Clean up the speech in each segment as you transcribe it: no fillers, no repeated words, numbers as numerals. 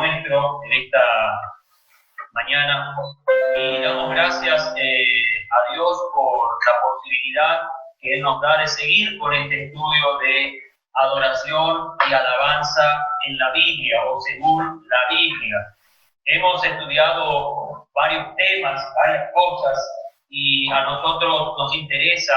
nuestro en esta mañana y damos gracias a Dios por la posibilidad que Él nos da de seguir con este estudio de adoración y alabanza en la Biblia o según la Biblia. Hemos estudiado varios temas, varias cosas, y a nosotros nos interesa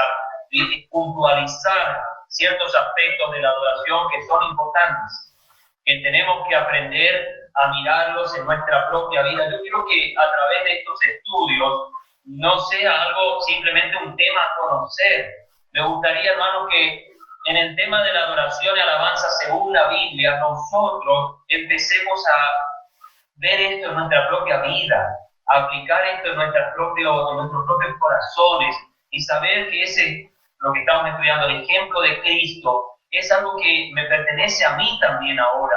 puntualizar ciertos aspectos de la adoración que son importantes, que tenemos que aprender a mirarlos en nuestra propia vida. Yo quiero que a través de estos estudios no sea algo simplemente un tema a conocer. Me gustaría, hermanos, que en el tema de la adoración y alabanza según la Biblia, nosotros empecemos a ver esto en nuestra propia vida, a aplicar esto en nuestros propios corazones y saber que lo que estamos estudiando, el ejemplo de Cristo, es algo que me pertenece a mí también ahora.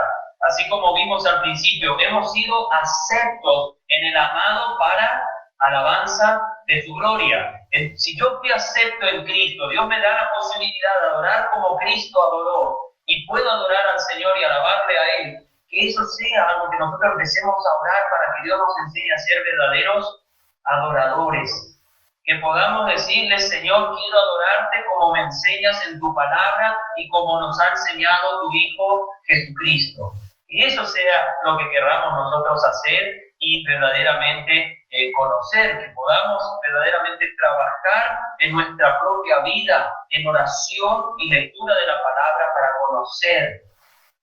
Así como vimos al principio, hemos sido aceptos en el amado para alabanza de su gloria. Si yo fui acepto en Cristo, Dios me da la posibilidad de adorar como Cristo adoró y puedo adorar al Señor y alabarle a Él. Que eso sea algo que nosotros empecemos a orar para que Dios nos enseñe a ser verdaderos adoradores. Que podamos decirle: Señor, quiero adorarte como me enseñas en tu palabra y como nos ha enseñado tu Hijo Jesucristo. Y eso sea lo que querramos nosotros hacer y verdaderamente conocer, que podamos verdaderamente trabajar en nuestra propia vida, en oración y lectura de la palabra para conocer,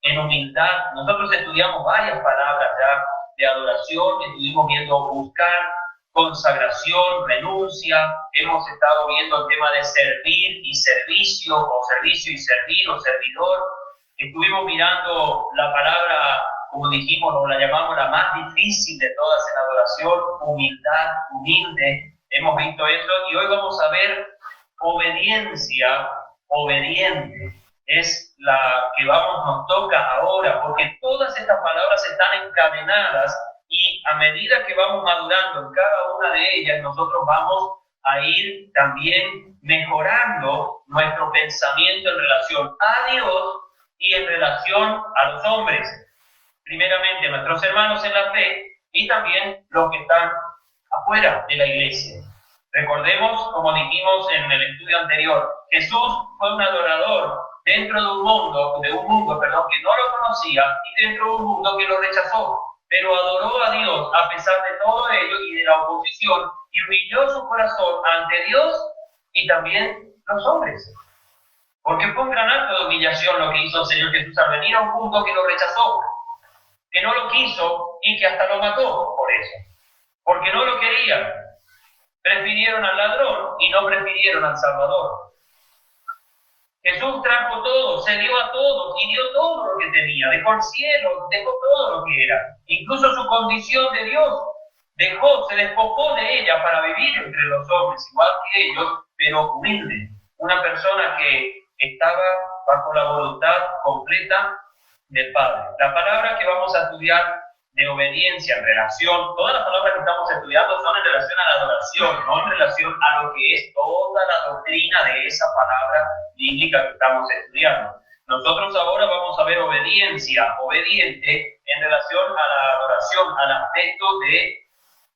en humildad. Nosotros estudiamos varias palabras ya de adoración, estuvimos viendo buscar, consagración, renuncia, hemos estado viendo el tema de servir y servicio, o servicio y servir, o servidor. Estuvimos mirando la palabra, como dijimos, o la llamamos la más difícil de todas en adoración, humildad, humilde. Hemos visto eso y hoy vamos a ver obediencia, obediente. Es la que nos toca ahora, porque todas estas palabras están encadenadas y a medida que vamos madurando en cada una de ellas, nosotros vamos a ir también mejorando nuestro pensamiento en relación a Dios y en relación a los hombres. Primeramente, nuestros hermanos en la fe y también los que están afuera de la iglesia. Recordemos, como dijimos en el estudio anterior, Jesús fue un adorador dentro de un mundo que no lo conocía y dentro de un mundo que lo rechazó. Pero adoró a Dios a pesar de todo ello y de la oposición y humilló su corazón ante Dios y también los hombres. Porque fue un gran acto de humillación lo que hizo el Señor Jesús al venir a un mundo que lo rechazó, que no lo quiso y que hasta lo mató por eso. Porque no lo querían. Prefirieron al ladrón y no prefirieron al Salvador. Jesús trajo todo, se dio a todos y dio todo lo que tenía. Dejó el cielo, dejó todo lo que era. Incluso su condición de Dios. Se despojó de ella para vivir entre los hombres, igual que ellos, pero humilde. Una persona que estaba bajo la voluntad completa del Padre. La palabra que vamos a estudiar de obediencia en relación, todas las palabras que estamos estudiando son en relación a la adoración, no en relación a lo que es toda la doctrina de esa palabra bíblica que estamos estudiando. Nosotros ahora vamos a ver obediencia, obediente, en relación a la adoración, al aspecto de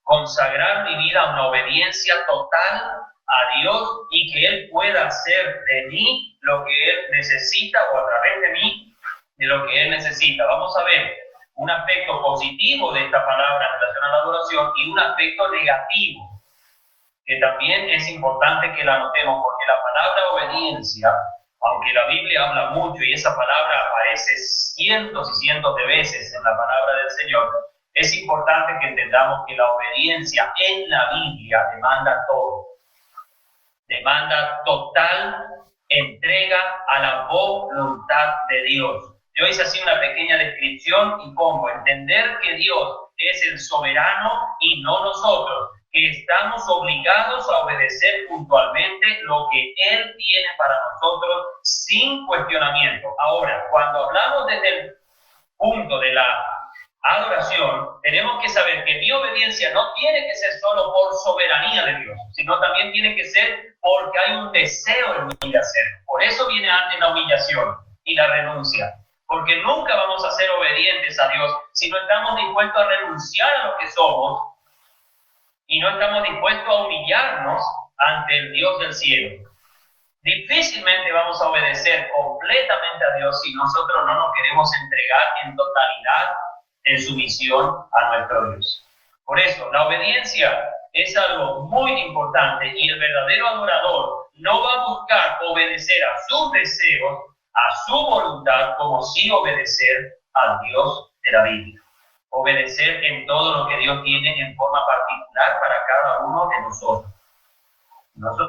consagrar mi vida a una obediencia total a Dios y que Él pueda hacer de mí lo que Él necesita o a través de mí de lo que Él necesita. Vamos a ver un aspecto positivo de esta palabra en relación a la adoración y un aspecto negativo, que también es importante que la notemos, porque la palabra obediencia, aunque la Biblia habla mucho y esa palabra aparece cientos y cientos de veces en la palabra del Señor, es importante que entendamos que la obediencia en la Biblia demanda todo. Demanda total entrega a la voluntad de Dios. Yo hice así una pequeña descripción y pongo: entender que Dios es el soberano y no nosotros, que estamos obligados a obedecer puntualmente lo que Él tiene para nosotros sin cuestionamiento. Ahora, cuando hablamos desde el punto de la adoración, tenemos que saber que mi obediencia no tiene que ser solo por soberanía de Dios, sino también tiene que ser porque hay un deseo en mí de hacerlo. Por eso viene antes la humillación y la renuncia. Porque nunca vamos a ser obedientes a Dios si no estamos dispuestos a renunciar a lo que somos y no estamos dispuestos a humillarnos ante el Dios del cielo. Difícilmente vamos a obedecer completamente a Dios si nosotros no nos queremos entregar en totalidad en sumisión a nuestro Dios. Por eso, la obediencia es algo muy importante y el verdadero adorador no va a buscar obedecer a sus deseos, a su voluntad, como sí obedecer al Dios de la Biblia. Obedecer en todo lo que Dios tiene en forma particular para cada uno de nosotros.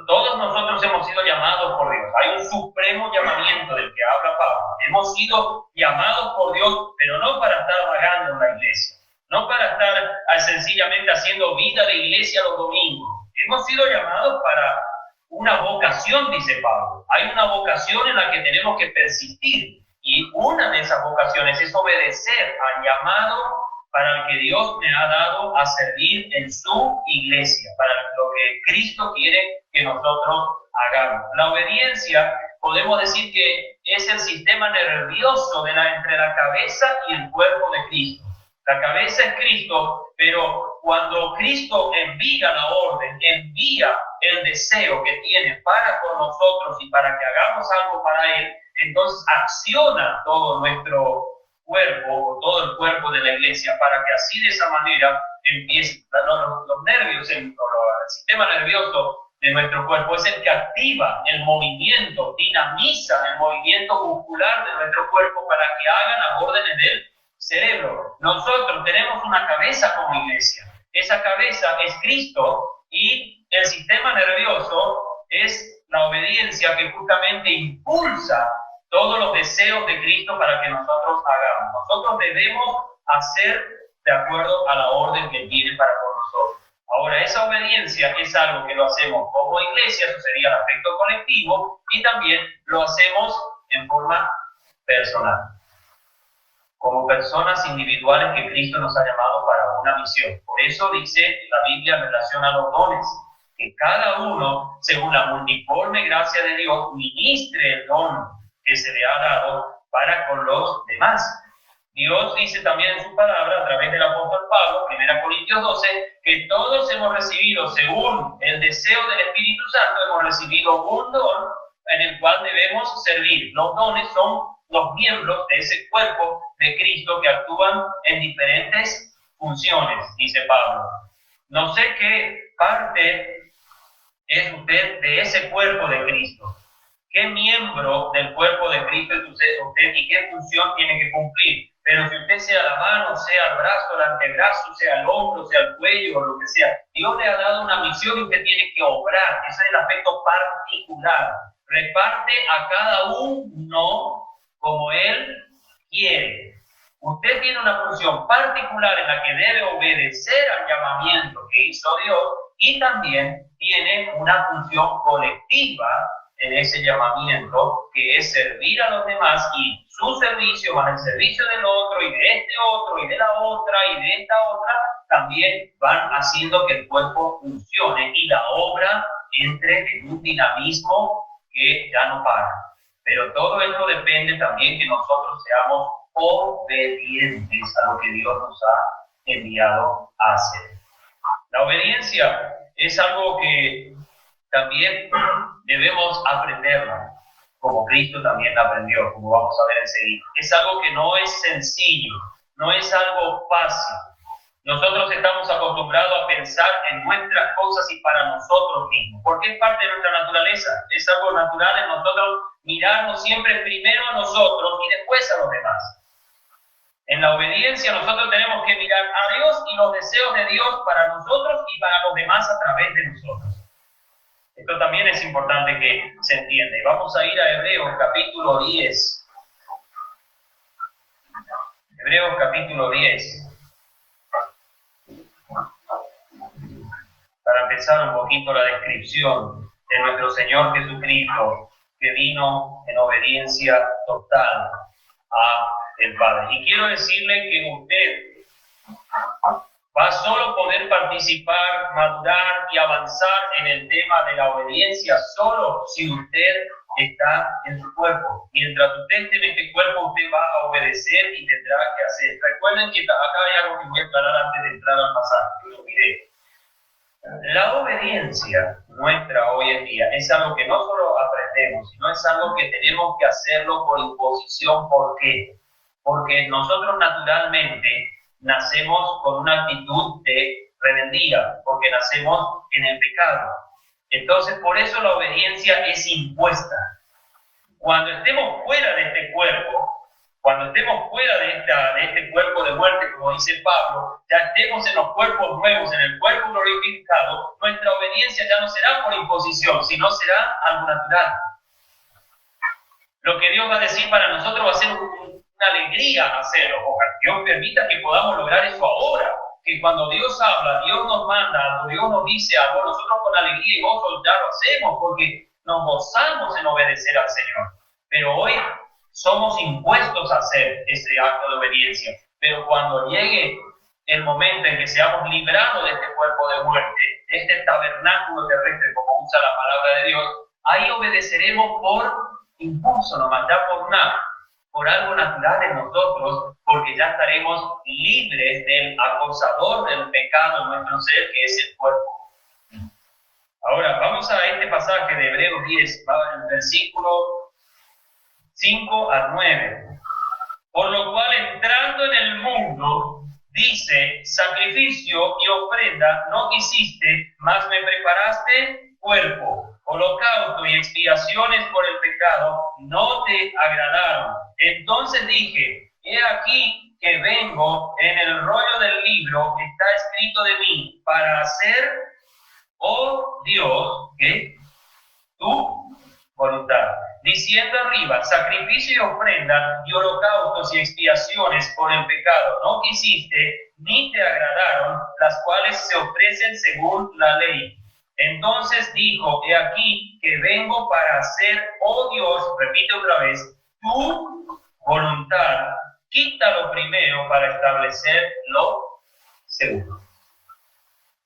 Todos nosotros hemos sido llamados por Dios. Hay un supremo llamamiento del que habla Pablo. Hemos sido llamados por Dios, pero no para estar vagando en la iglesia. No para estar sencillamente haciendo vida de iglesia los domingos. Hemos sido llamados para una vocación, dice Pablo. Hay una vocación en la que tenemos que persistir. Y una de esas vocaciones es obedecer al llamado para el que Dios me ha dado a servir en su iglesia, para lo que Cristo quiere que nosotros hagamos. La obediencia, podemos decir que es el sistema nervioso entre la cabeza y el cuerpo de Cristo. La cabeza es Cristo, pero cuando Cristo envía la orden, envía el deseo que tiene para con nosotros y para que hagamos algo para Él, entonces acciona todo nuestro cuerpo o todo el cuerpo de la iglesia para que así de esa manera empiece los nervios, el sistema nervioso de nuestro cuerpo es el que activa el movimiento, dinamiza el movimiento muscular de nuestro cuerpo para que hagan las órdenes del cerebro. Nosotros tenemos una cabeza como iglesia. Esa cabeza es Cristo y el sistema nervioso es la obediencia que justamente impulsa todos los deseos de Cristo para que nosotros hagamos. Nosotros debemos hacer de acuerdo a la orden que tiene para con nosotros. Ahora, esa obediencia es algo que lo hacemos como iglesia, eso sería el aspecto colectivo, y también lo hacemos en forma personal, como personas individuales que Cristo nos ha llamado para una misión. Por eso dice la Biblia en relación a los dones, que cada uno, según la multiforme gracia de Dios, ministre el don que se le ha dado para con los demás. Dios dice también en su palabra, a través del apóstol Pablo, 1 Corintios 12, que todos hemos recibido, según el deseo del Espíritu Santo, hemos recibido un don en el cual debemos servir. Los dones son los miembros de ese cuerpo de Cristo que actúan en diferentes funciones, dice Pablo. No sé qué parte es usted de ese cuerpo de Cristo. ¿Qué miembro del cuerpo de Cristo es usted y qué función tiene que cumplir? Pero si usted sea la mano, sea el brazo, el antebrazo, sea el hombro, sea el cuello, o lo que sea, Dios le ha dado una misión y usted tiene que obrar. Ese es el aspecto particular. Reparte a cada uno como Él quiere. Usted tiene una función particular en la que debe obedecer al llamamiento que hizo Dios y también tiene una función colectiva en ese llamamiento, que es servir a los demás, y su servicio más el servicio del otro y de este otro y de la otra y de esta otra también van haciendo que el cuerpo funcione y la obra entre en un dinamismo que ya no para. Pero todo esto depende también que nosotros seamos obedientes a lo que Dios nos ha enviado a hacer. La obediencia es algo que también debemos aprenderla, como Cristo también la aprendió, como vamos a ver enseguida. Es algo que no es sencillo, no es algo fácil. Nosotros estamos acostumbrados a pensar en nuestras cosas y para nosotros mismos, porque es parte de nuestra naturaleza. Es algo natural en nosotros mirarnos siempre primero a nosotros y después a los demás. En la obediencia nosotros tenemos que mirar a Dios y los deseos de Dios para nosotros y para los demás a través de nosotros. Esto también es importante que se entienda. Vamos a ir a Hebreos capítulo 10. Hebreos capítulo 10. Para empezar un poquito la descripción de nuestro Señor Jesucristo, que vino en obediencia total a el Padre. Y quiero decirle que usted va a solo poder participar, madurar y avanzar en el tema de la obediencia solo si usted está en su cuerpo. Mientras usted esté en este cuerpo, usted va a obedecer y tendrá que hacer. Recuerden que acá hay algo que voy a aclarar antes de entrar al pasaje, que lo olvidé. La obediencia nuestra hoy en día es algo que no solo aprendemos, sino es algo que tenemos que hacerlo por imposición. ¿Por qué? Porque nosotros naturalmente nacemos con una actitud de rebeldía, porque nacemos en el pecado. Entonces, por eso la obediencia es impuesta. Cuando estemos fuera de este cuerpo, cuando estemos fuera de este cuerpo de muerte, como dice Pablo, ya estemos en los cuerpos nuevos, en el cuerpo glorificado, nuestra obediencia ya no será por imposición, sino será algo natural. Lo que Dios va a decir para nosotros va a ser una alegría hacerlo. Ojalá Dios permita que podamos lograr eso ahora, que cuando Dios habla, Dios nos manda algo, Dios nos dice algo, nosotros con alegría y gozo ya lo hacemos, porque nos gozamos en obedecer al Señor. Pero hoy somos impuestos a hacer ese acto de obediencia. Pero cuando llegue el momento en que seamos librados de este cuerpo de muerte, de este tabernáculo terrestre, como usa la palabra de Dios, ahí obedeceremos por impulso nomás, ya por algo natural en nosotros, porque ya estaremos libres del acosador del pecado en nuestro ser, que es el cuerpo. Ahora, vamos a este pasaje de Hebreos 10, el versículo 5 al 9. Por lo cual, entrando en el mundo, dice, sacrificio y ofrenda no quisiste, mas me preparaste cuerpo. Holocausto y expiaciones por el pecado no te agradaron. Entonces dije, he aquí que vengo, en el rollo del libro está escrito de mí, para hacer, oh Dios, ¿qué? Tu voluntad. Diciendo arriba, sacrificio y ofrenda y holocaustos y expiaciones por el pecado no quisiste, ni te agradaron, las cuales se ofrecen según la ley. Entonces dijo, he aquí que vengo para hacer, oh Dios, repite otra vez, tu voluntad. Quita lo primero para establecer lo segundo.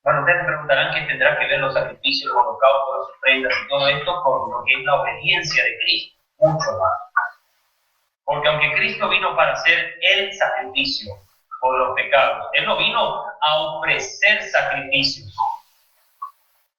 Bueno, ustedes me preguntarán qué tendrá que ver los sacrificios, los holocaustos, las ofrendas y todo esto con lo que es la obediencia de Cristo. Mucho más. Porque aunque Cristo vino para hacer el sacrificio por los pecados, Él no vino a ofrecer sacrificios.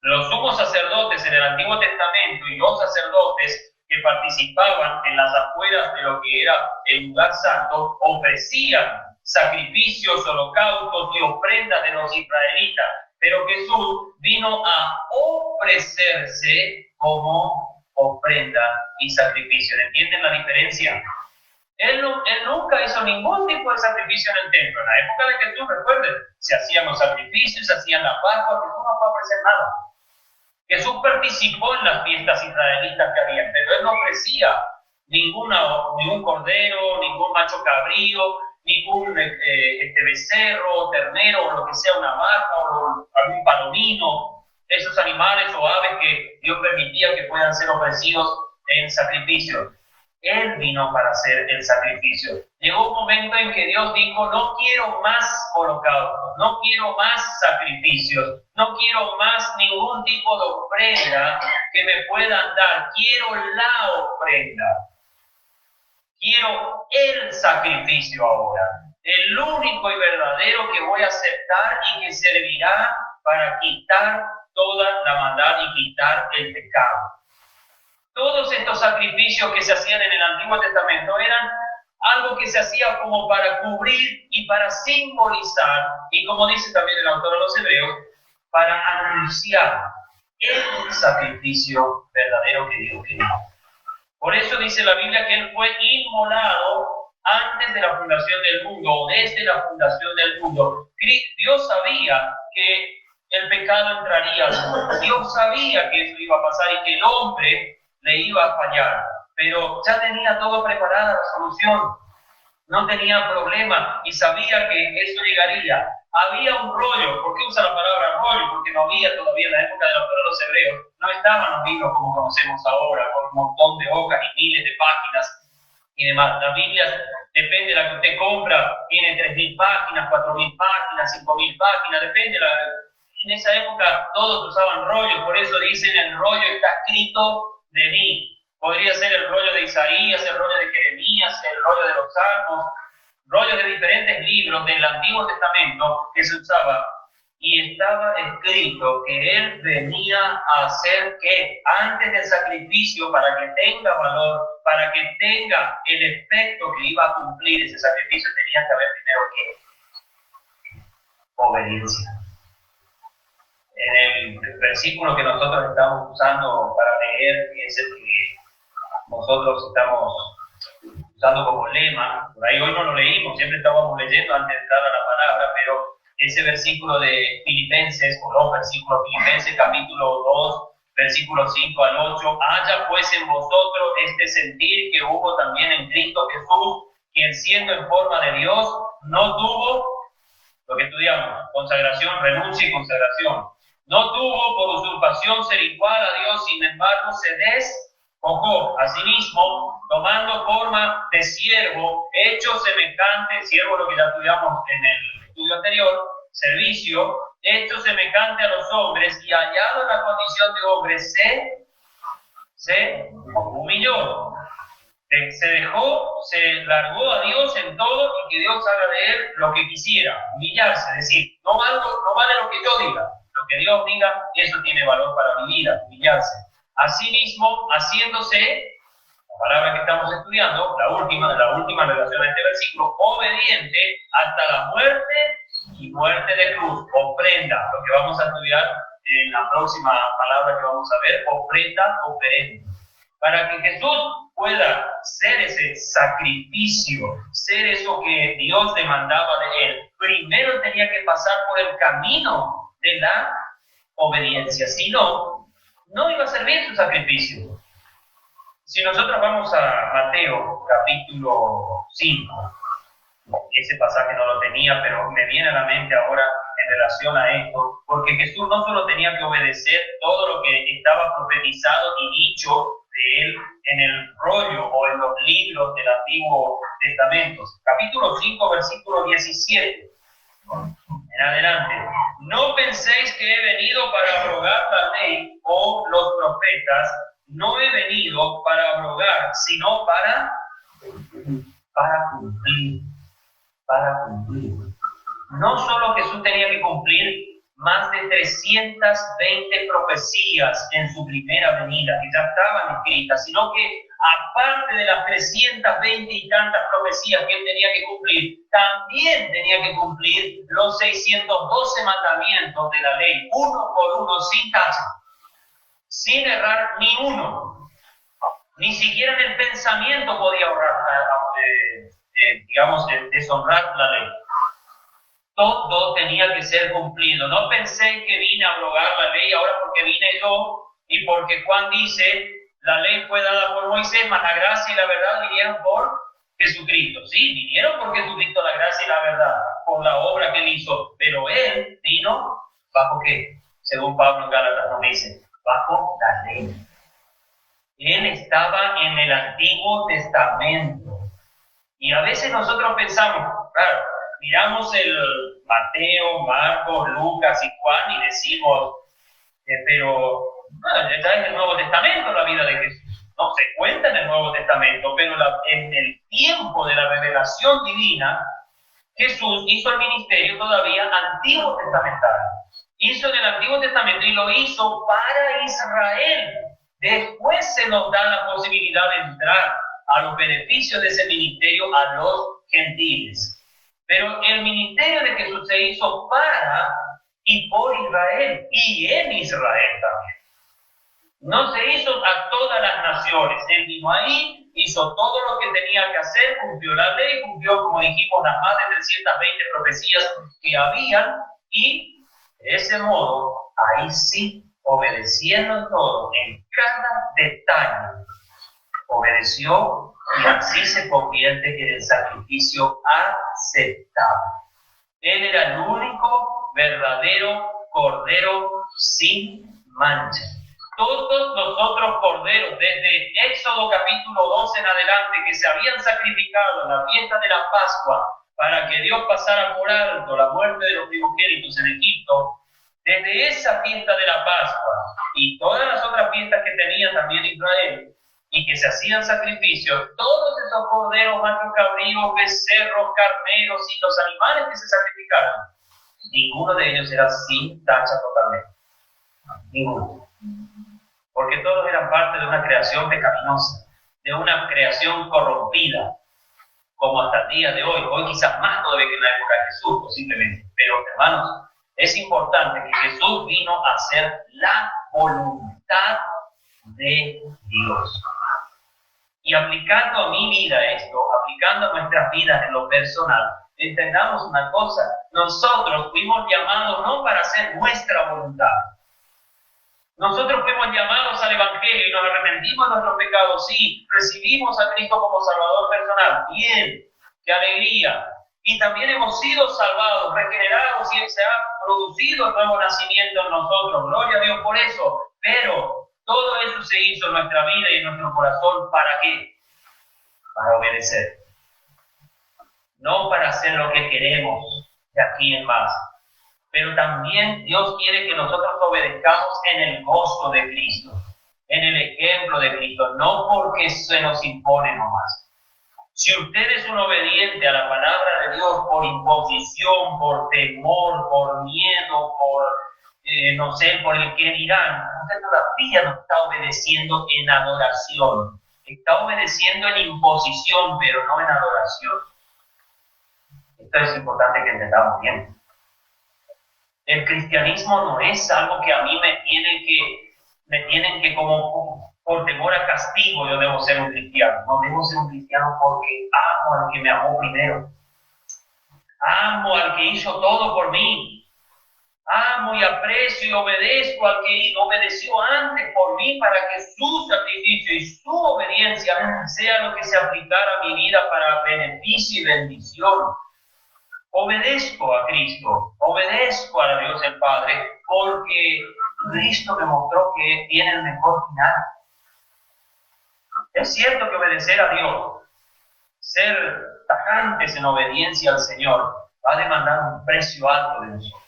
Los sumos sacerdotes en el Antiguo Testamento y los sacerdotes que participaban en las afueras de lo que era el lugar santo ofrecían sacrificios, holocaustos y ofrendas de los israelitas. Pero Jesús vino a ofrecerse como ofrenda y sacrificio. ¿Entienden la diferencia? Él nunca hizo ningún tipo de sacrificio en el templo. En la época de Jesús, recuerden, se hacían los sacrificios, se hacían la Pascua, Jesús no fue a ofrecer nada. Jesús participó en las fiestas israelitas que habían, pero Él no ofrecía ningún cordero, ningún macho cabrío, ningún becerro, ternero, o lo que sea, una vaca, o algún palomino, esos animales o aves que Dios permitía que puedan ser ofrecidos en sacrificio. Él vino para hacer el sacrificio. Llegó un momento en que Dios dijo, no quiero más holocaustos, no quiero más sacrificios, no quiero más ningún tipo de ofrenda que me puedan dar, quiero la ofrenda. Quiero el sacrificio ahora, el único y verdadero que voy a aceptar y que servirá para quitar toda la maldad y quitar el pecado. Todos estos sacrificios que se hacían en el Antiguo Testamento eran algo que se hacía como para cubrir y para simbolizar, y como dice también el autor de los Hebreos, para anunciar el sacrificio verdadero que Dios quería. Por eso dice la Biblia que Él fue inmolado antes de la fundación del mundo, o desde la fundación del mundo. Dios sabía que el pecado entraría al mundo. Dios sabía que eso iba a pasar y que el hombre le iba a fallar. Pero ya tenía todo preparada la solución. No tenía problema y sabía que eso llegaría. Había un rollo. ¿Por qué usa la palabra rollo? Porque no había todavía en la época de los hebreos. No estaban los libros como conocemos ahora, con un montón de hojas y miles de páginas y demás. Las Biblias, depende de la que usted compra, tiene 3.000 páginas, 4.000 páginas, 5.000 páginas, depende. En esa época todos usaban rollos, por eso dicen el rollo está escrito de mí. Podría ser el rollo de Isaías, el rollo de Jeremías, el rollo de los Salmos, rollos de diferentes libros del Antiguo Testamento que se usaba, y estaba escrito que Él venía a hacer que antes del sacrificio, para que tenga valor, para que tenga el efecto que iba a cumplir ese sacrificio, tenía que haber primero ¿qué? Obediencia. En el versículo que nosotros estamos usando para leer, que es el que nosotros estamos usando como lema, por ahí hoy no lo leímos, siempre estábamos leyendo antes de entrar a la palabra, pero ese versículo de Filipenses, o los versículos Filipenses, capítulo 2, versículos 5 al 8, haya pues en vosotros este sentir que hubo también en Cristo Jesús, quien siendo en forma de Dios, no tuvo, lo que estudiamos, consagración, renuncia y consagración, no tuvo por usurpación ser igual a Dios, sin embargo se despojó a sí mismo, tomando forma de siervo, hecho semejante, siervo lo que ya estudiamos en el estudio anterior, servicio, hecho semejante a los hombres, y hallado en la condición de hombre, se humilló, se dejó, se largó a Dios en todo, y que Dios haga de él lo que quisiera, humillarse, es decir, no vale lo que yo diga, lo que Dios diga, eso tiene valor para mi vida, humillarse. Asimismo, haciéndose, la palabra que estamos estudiando, la última en relación a este versículo, obediente hasta la muerte y muerte de cruz, ofrenda, lo que vamos a estudiar en la próxima palabra que vamos a ver, ofrenda, oferenda. Para que Jesús pueda ser ese sacrificio, ser eso que Dios demandaba de él, primero tenía que pasar por el camino de la obediencia, si no, no iba a servir su sacrificio. Si nosotros vamos a Mateo capítulo 5, ese pasaje no lo tenía, pero me viene a la mente ahora en relación a esto, porque Jesús no solo tenía que obedecer todo lo que estaba profetizado y dicho de él en el rollo o en los libros del Antiguo Testamento. Capítulo 5, versículo 17. En adelante. No penséis que he venido para abrogar la ley o los profetas. No he venido para abrogar, sino para cumplir. Para cumplir. No solo Jesús tenía que cumplir más de 320 profecías en su primera venida, que ya estaban escritas, sino que aparte de las 320 y tantas profecías que él tenía que cumplir, también tenía que cumplir los 612 mandamientos de la ley, uno por uno, sin tacha, sin errar ni uno. Ni siquiera en el pensamiento podía deshonrar la ley. Todo tenía que ser cumplido. No pensé que vine a abrogar la ley ahora porque vine yo y porque Juan dice, la ley fue dada por Moisés, mas la gracia y la verdad vinieron por Jesucristo. Sí, vinieron por Jesucristo la gracia y la verdad, por la obra que él hizo, pero él vino ¿bajo qué? Según Pablo en Gálatas nos dice, bajo la ley. Él estaba en el Antiguo Testamento. Y a veces nosotros pensamos, claro, miramos el Mateo, Marcos, Lucas y Juan y decimos, pero bueno, ya es el Nuevo Testamento la vida de Jesús. No se cuenta en el Nuevo Testamento, pero en el tiempo de la revelación divina, Jesús hizo el ministerio todavía antiguo testamentario. Hizo en el Antiguo Testamento y lo hizo para Israel. Después se nos da la posibilidad de entrar a los beneficios de ese ministerio a los gentiles. Pero el ministerio de Jesús se hizo para y por Israel y en Israel también. No se hizo a todas las naciones. Él vino ahí, hizo todo lo que tenía que hacer, cumplió la ley, cumplió, como dijimos, las más de 320 profecías que habían, y de ese modo, ahí sí, obedeciendo todo, en cada detalle, obedeció, y así se convierte en el sacrificio aceptable. Él era el único verdadero cordero sin mancha. Todos los otros corderos, desde Éxodo capítulo 12 en adelante, que se habían sacrificado en la fiesta de la Pascua para que Dios pasara por alto la muerte de los primogénitos en Egipto, desde esa fiesta de la Pascua y todas las otras fiestas que tenía también Israel, y que se hacían sacrificios, todos esos corderos, machos cabríos, becerros, carneros y los animales que se sacrificaran, ninguno de ellos era sin tacha totalmente. Ninguno. Porque todos eran parte de una creación pecaminosa, de una creación corrompida, como hasta el día de hoy quizás más todavía que en la época de Jesús, posiblemente. Pero, hermanos, es importante que Jesús vino a hacer la voluntad de Dios. Y aplicando a mi vida esto, aplicando a nuestras vidas en lo personal, entendamos una cosa: nosotros fuimos llamados no para hacer nuestra voluntad. Nosotros fuimos llamados al Evangelio y nos arrepentimos de nuestros pecados. Sí, recibimos a Cristo como Salvador personal. Bien, qué alegría. Y también hemos sido salvados, regenerados, y se ha producido el nuevo nacimiento en nosotros. Gloria a Dios por eso. Pero todo eso se hizo en nuestra vida y en nuestro corazón. ¿Para qué? Para obedecer. No para hacer lo que queremos de aquí en más. Pero también Dios quiere que nosotros obedezcamos en el gozo de Cristo, en el ejemplo de Cristo, no porque se nos impone nomás. Si usted es un obediente a la palabra de Dios por imposición, por temor, por miedo, por, no sé, por el que dirán, usted todavía no está obedeciendo en adoración. Está obedeciendo en imposición, pero no en adoración. Esto es importante que entendamos bien. El cristianismo no es algo que a mí me tienen que como por temor a castigo yo debo ser un cristiano. No debo ser un cristiano porque amo al que me amó primero. Amo al que hizo todo por mí. Amo y aprecio y obedezco al que obedeció antes por mí para que su sacrificio y su obediencia sea lo que se aplicara a mi vida para beneficio y bendición. Obedezco a Cristo, obedezco a Dios el Padre, porque Cristo me mostró que tiene el mejor final. Es cierto que obedecer a Dios, ser tajantes en obediencia al Señor, va a demandar un precio alto de nosotros.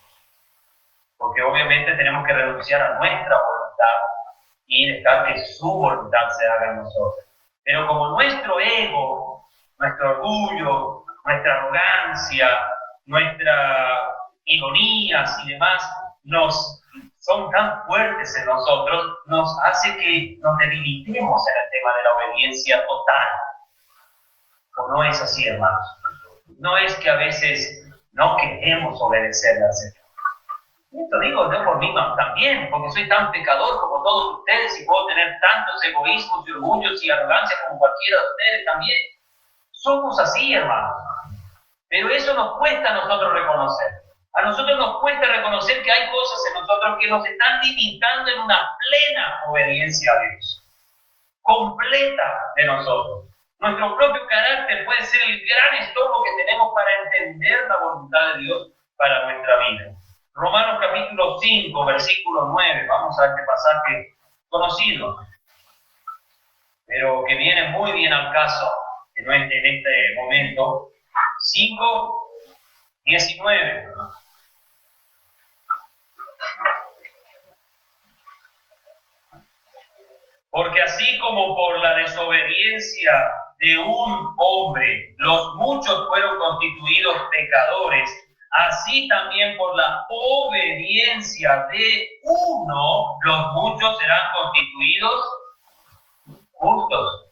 Porque obviamente tenemos que renunciar a nuestra voluntad y dejar que su voluntad se haga en nosotros. Pero como nuestro ego, nuestro orgullo, nuestra arrogancia, nuestras ironías y demás son tan fuertes en nosotros, nos hace que nos debilitemos en el tema de la obediencia total. ¿O no es así, hermanos? No es que a veces no queremos obedecer al Señor. Esto digo yo por mí también, porque soy tan pecador como todos ustedes y puedo tener tantos egoísmos y orgullos y arrogancia como cualquiera de ustedes también. Somos así, hermanos. Pero eso nos cuesta a nosotros reconocer. A nosotros nos cuesta reconocer que hay cosas en nosotros que nos están limitando en una plena obediencia a Dios. Completa de nosotros. Nuestro propio carácter puede ser el gran estorbo que tenemos para entender la voluntad de Dios para nuestra vida. Romanos capítulo 5, versículo 9. Vamos a este pasaje conocido, pero que viene muy bien al caso en este momento. 5, 19. Porque así como por la desobediencia de un hombre los muchos fueron constituidos pecadores, así también por la obediencia de uno los muchos serán constituidos justos.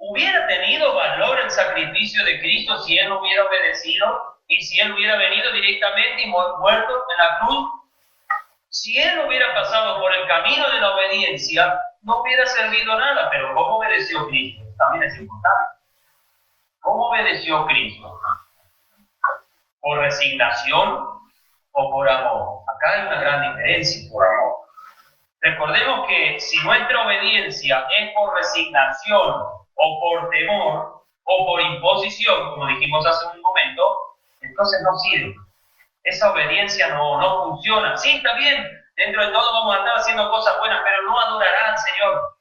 ¿Hubiera tenido valor el sacrificio de Cristo si Él no hubiera obedecido y si Él hubiera venido directamente y muerto en la cruz? Si Él hubiera pasado por el camino de la obediencia, no hubiera servido nada. Pero ¿cómo obedeció Cristo? También es importante. ¿Cómo obedeció Cristo? ¿Por resignación o por amor? Acá hay una gran diferencia, por amor. Recordemos que si nuestra obediencia es por resignación o por temor o por imposición, como dijimos hace un momento, entonces no sirve. Esa obediencia no funciona. Sí, está bien, dentro de todo vamos a estar haciendo cosas buenas, pero no adorará al Señor.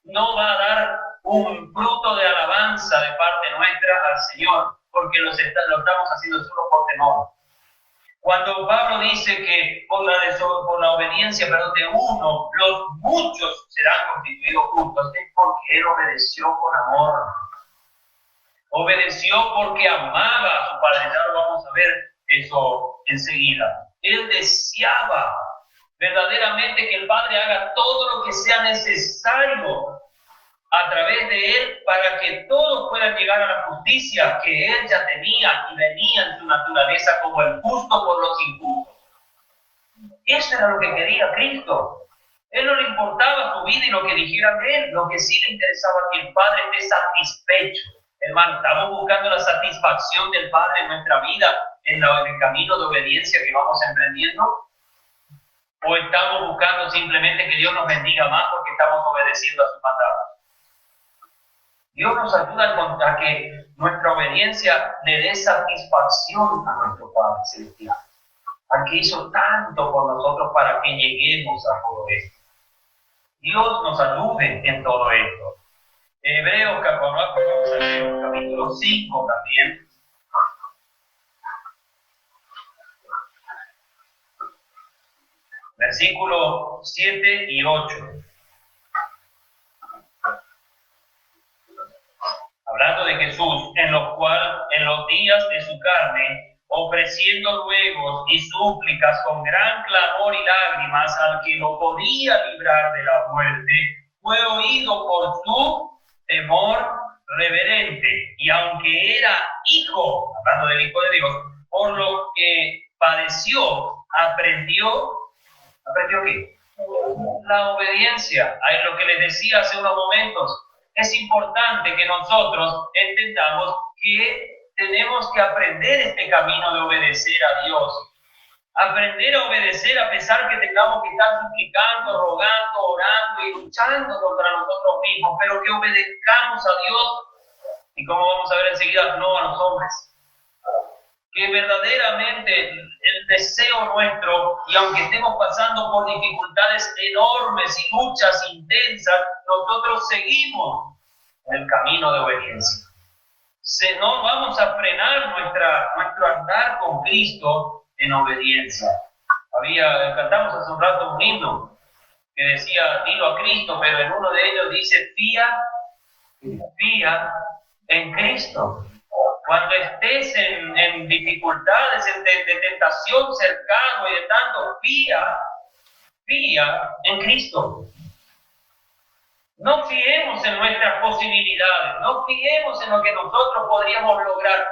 No va a dar un fruto de alabanza de parte nuestra al Señor, porque lo estamos haciendo solo por temor. Cuando Pablo dice que por la obediencia de uno, los muchos serán constituidos justos, es porque él obedeció con amor. Obedeció porque amaba a su padre. Ya lo vamos a ver eso enseguida. Él deseaba verdaderamente que el Padre haga todo lo que sea necesario a través de él para que todos puedan llegar a la justicia que él ya tenía y venía en su naturaleza como el justo por los injustos. Eso era lo que quería Cristo. Él no le importaba su vida y lo que dijeran de él. Lo que sí le interesaba que el Padre esté satisfecho. Hermano, estamos buscando la satisfacción del Padre en nuestra vida, en el camino de obediencia que vamos emprendiendo. ¿O estamos buscando simplemente que Dios nos bendiga más porque estamos obedeciendo a su mandato? Dios nos ayuda a que nuestra obediencia le dé satisfacción a nuestro Padre Celestial, al que hizo tanto por nosotros para que lleguemos a todo esto. Dios nos ayude en todo esto. Hebreos capítulo 5 también. Versículos 7 y 8. Hablando de Jesús, en los días de su carne, ofreciendo ruegos y súplicas con gran clamor y lágrimas al que lo podía librar de la muerte, fue oído por su temor reverente. Y aunque era hijo, hablando del Hijo de Dios, por lo que padeció, ¿aprendió qué? La obediencia. A lo que les decía hace unos momentos. Es importante que nosotros entendamos que tenemos que aprender este camino de obedecer a Dios. Aprender a obedecer a pesar que tengamos que estar suplicando, rogando, orando y luchando contra nosotros mismos, pero que obedezcamos a Dios y, como vamos a ver enseguida, no a los hombres. Que verdaderamente el deseo nuestro, y aunque estemos pasando por dificultades enormes y luchas intensas, nosotros seguimos en el camino de obediencia. No vamos a frenar nuestro andar con Cristo en obediencia. Cantamos hace un rato un himno que decía, dilo a Cristo, pero en uno de ellos dice, fía en Cristo. Cuando estés en dificultades, de tentación cercano y de tanto, fía en Cristo. No fiemos en nuestras posibilidades, no fiemos en lo que nosotros podríamos lograr.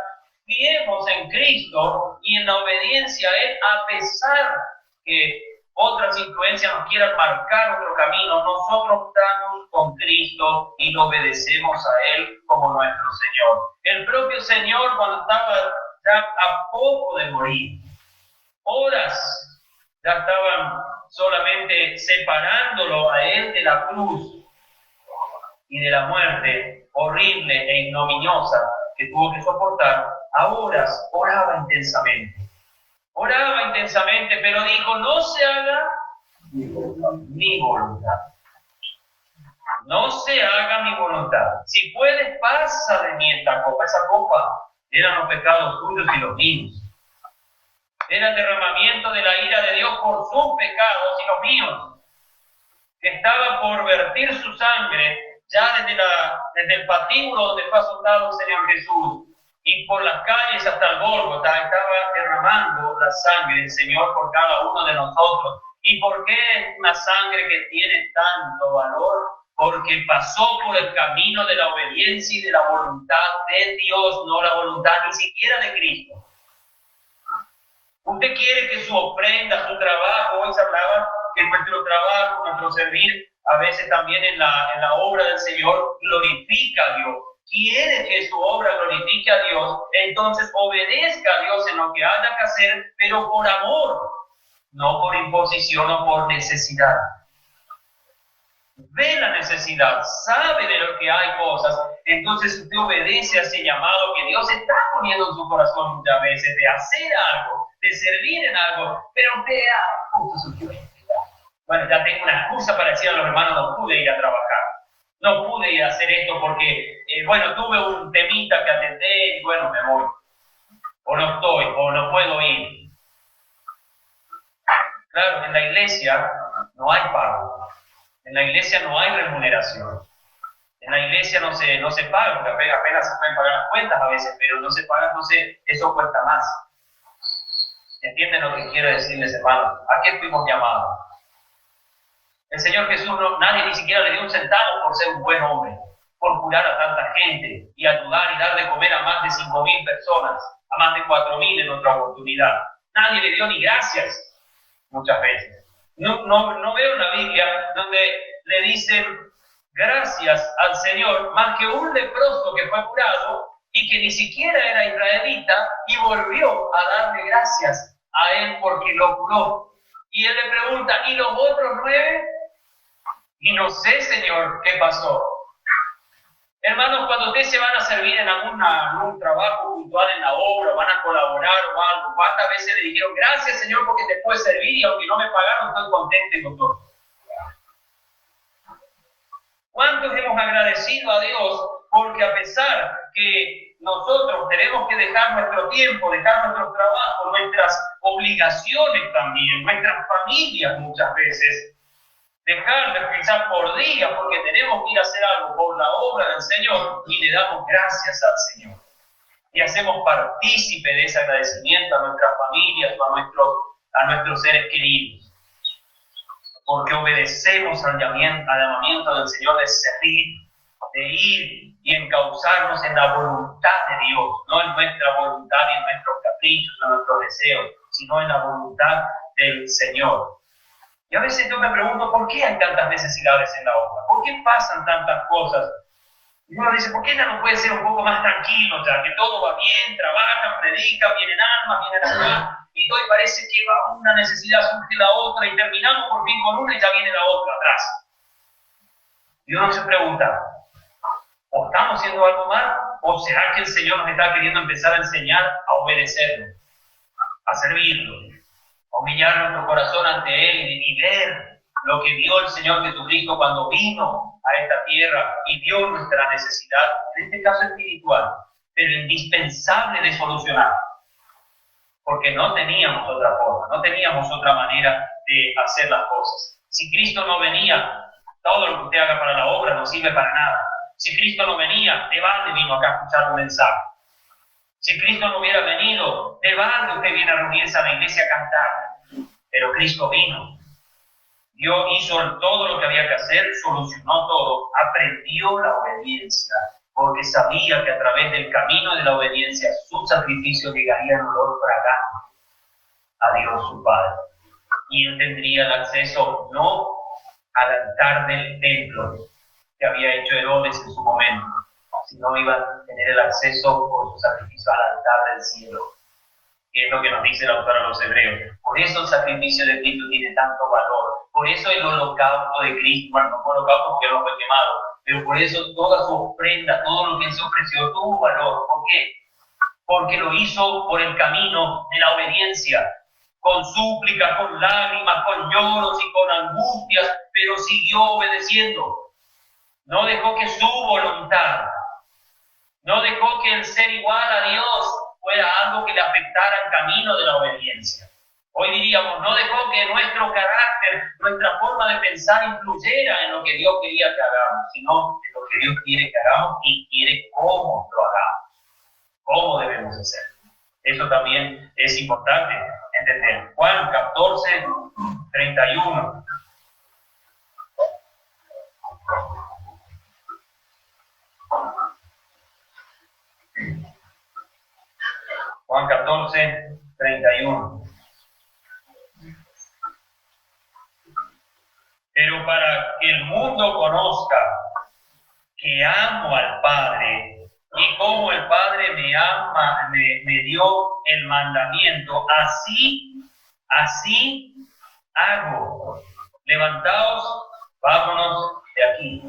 Fiemos en Cristo y en la obediencia a Él, a pesar que otras influencias nos quieran marcar otro camino, nosotros estamos con Cristo y lo obedecemos a Él como nuestro Señor. El propio Señor, cuando estaba ya a poco de morir, horas ya estaban solamente separándolo a Él de la cruz y de la muerte horrible e ignominiosa que tuvo que soportar, a horas oraba intensamente. Oraba intensamente, pero dijo, no se haga mi voluntad. No se haga mi voluntad. Si puedes, pasa de mí esta copa. Esa copa eran los pecados tuyos y los míos. Era el derramamiento de la ira de Dios por sus pecados y los míos. Estaba por vertir su sangre ya desde el patíbulo donde fue azotado el Señor Jesús, y por las calles hasta el Gólgota estaba derramando la sangre del Señor por cada uno de nosotros. ¿Y por qué es una sangre que tiene tanto valor? Porque pasó por el camino de la obediencia y de la voluntad de Dios, no la voluntad ni siquiera de Cristo. Usted quiere que su ofrenda, su trabajo, hoy se hablaba que nuestro trabajo, nuestro servir, a veces también en la obra del Señor, glorifica a Dios. Quiere que su obra glorifique a Dios, entonces obedezca a Dios en lo que haya que hacer, pero por amor, no por imposición o por necesidad. Ve la necesidad, sabe de lo que hay cosas, entonces usted obedece a ese llamado que Dios está poniendo en su corazón muchas veces, de hacer algo, de servir en algo, pero usted, bueno, ya tengo una excusa para decir a los hermanos, no pude ir a trabajar, no pude ir a hacer esto porque, tuve un temita que atender y bueno, me voy. O no estoy, o no puedo ir. en la iglesia no hay pago. En la iglesia no hay remuneración. En la iglesia no se paga, porque apenas se pueden pagar las cuentas a veces, pero no se paga, entonces eso cuesta más. ¿Entienden lo que quiero decirles, hermanos? ¿A qué fuimos llamados? El Señor Jesús, nadie ni siquiera le dio un centavo por ser un buen hombre, por curar a tanta gente y ayudar y dar de comer a más de 5.000 personas, a más de 4.000 en otra oportunidad. Nadie le dio ni gracias, muchas veces. No veo en la Biblia donde le dicen gracias al Señor más que un leproso que fue curado y que ni siquiera era israelita y volvió a darle gracias a él porque lo curó. Y él le pregunta, ¿y los otros 9? Y no sé, Señor, ¿qué pasó? Hermanos, cuando ustedes se van a servir en algún trabajo puntual en la obra, van a colaborar o algo, ¿cuántas veces le dijeron, gracias, Señor, porque te puedes servir y aunque no me pagaron, estoy contento y contento? ¿Cuántos hemos agradecido a Dios porque a pesar que nosotros tenemos que dejar nuestro tiempo, dejar nuestros trabajos, nuestras obligaciones también, nuestras familias muchas veces, dejarlas quizás por días porque tenemos que ir a hacer algo por la obra del Señor y le damos gracias al Señor? Y hacemos partícipe de ese agradecimiento a nuestras familias o a nuestros seres queridos. Porque obedecemos al llamamiento del Señor de servir, de ir y encauzarnos en la voluntad de Dios, no en nuestra voluntad y en nuestros caprichos, en nuestros deseos, sino en la voluntad del Señor. Y a veces yo me pregunto, ¿por qué hay tantas necesidades en la obra? ¿Por qué pasan tantas cosas? Y uno dice, ¿por qué no puede ser un poco más tranquilo ya? Que todo va bien, trabajan, predican, vienen almas, vienen acá. Y hoy parece que va una necesidad, surge la otra y terminamos por fin con una y ya viene la otra atrás. Y uno se pregunta, ¿o estamos haciendo algo mal? ¿O será que el Señor nos está queriendo empezar a enseñar a obedecerlo, a servirlo, a humillar nuestro corazón ante Él y ver lo que vio el Señor Jesucristo cuando vino a esta tierra y vio nuestra necesidad, en este caso espiritual, pero indispensable de solucionar? Porque no teníamos otra forma, no teníamos otra manera de hacer las cosas. Si Cristo no venía, todo lo que usted haga para la obra no sirve para nada. Si Cristo no venía, de balde vino acá a escuchar un mensaje. Si Cristo no hubiera venido, de balde usted viene a reunirse a la iglesia a cantar. Pero Cristo vino. Dios hizo todo lo que había que hacer, solucionó todo, aprendió la obediencia, porque sabía que a través del camino de la obediencia su sacrificio llegaría en olor fragante a Dios su Padre. Y él tendría el acceso no al altar del templo que había hecho Herodes en su momento, sino iba a tener el acceso por su sacrificio al altar del cielo, que es lo que nos dice el autor a los Hebreos. Por eso el sacrificio de Cristo tiene tanto valor. Por eso el holocausto de Cristo, bueno, no fue holocausto porque no fue quemado, pero por eso toda su ofrenda, todo lo que él se ofreció, tuvo valor. ¿Por qué? Porque lo hizo por el camino de la obediencia, con súplicas, con lágrimas, con lloros y con angustias, pero siguió obedeciendo. No dejó que su voluntad, no dejó que el ser igual a Dios fuera algo que le afectara el camino de la obediencia. Hoy diríamos, no dejó que nuestro carácter, nuestra forma de pensar influyera en lo que Dios quería que hagamos, sino en lo que Dios quiere que hagamos y quiere cómo lo hagamos, cómo debemos hacer. Eso también es importante entender. Juan 14, 31. Juan 14, 31. Pero para que el mundo conozca que amo al Padre y como el Padre me ama, me dio el mandamiento, así hago. Levantaos, vámonos de aquí.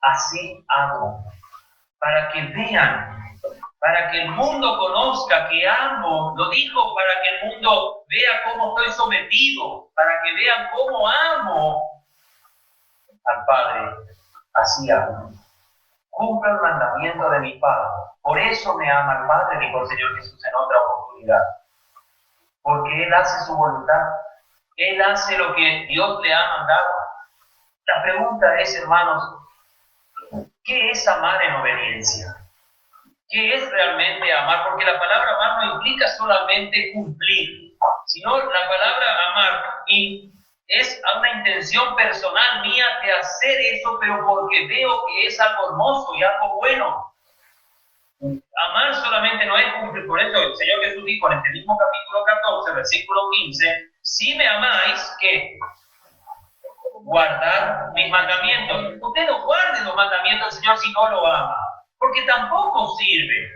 Así hago. Para que vean, para que el mundo conozca que amo, lo dijo para que el mundo vea cómo estoy sometido, para que vean cómo amo al Padre. Así hago. Cumplo el mandamiento de mi Padre. Por eso me ama el Padre, dijo el Señor Jesús en otra oportunidad. Porque Él hace su voluntad. Él hace lo que Dios le ha mandado. La pregunta es, hermanos, ¿qué es amar en obediencia? ¿Qué es realmente amar? Porque la palabra amar no implica solamente cumplir, sino la palabra amar es una intención personal mía de hacer eso, pero porque veo que es algo hermoso y algo bueno. Amar solamente no es cumplir. Por eso el Señor Jesús dijo en este mismo capítulo 14, versículo 15, si me amáis, ¿qué? Guardar mis mandamientos. Usted no guarde los mandamientos del Señor si no lo ama, porque tampoco sirve.